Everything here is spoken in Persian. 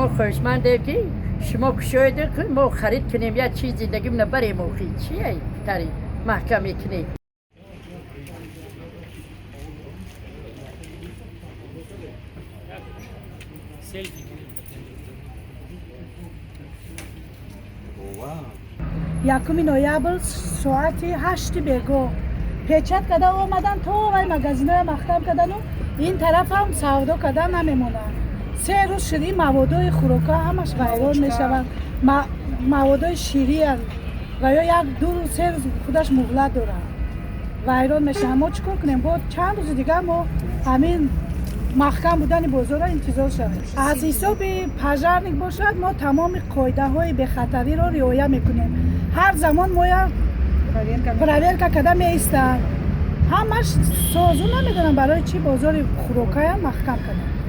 ما خواهشمنده که شما کشایده که ما خرید کنیم یا چیز زندگی نبریم موخی چیه تاری محکمی کنیم. یکمی نویبر ساعت 8 بگو پیچت کده آمدن تو وای مگزینه مختم کدن و این طرف هم سودا کدن نمیمونن. 3 روز شدی موادای خوراکا همش ویران میشوند. موادای شیری هست و یا 1-2 روز 3 روز خودش مهلت داره ویران میشه. ما چیکار کنیم؟ با چند روز دیگه ما همین محکم بودن بازار را انتظار شویم. از حساب پژرنیک باشد ما تمام قاعده های به خطری را رعایت میکنیم. هر زمان ما یا پرورکا کده میستن همش سازو نمیدونم برای چی بازار خوراکای محکم کنیم.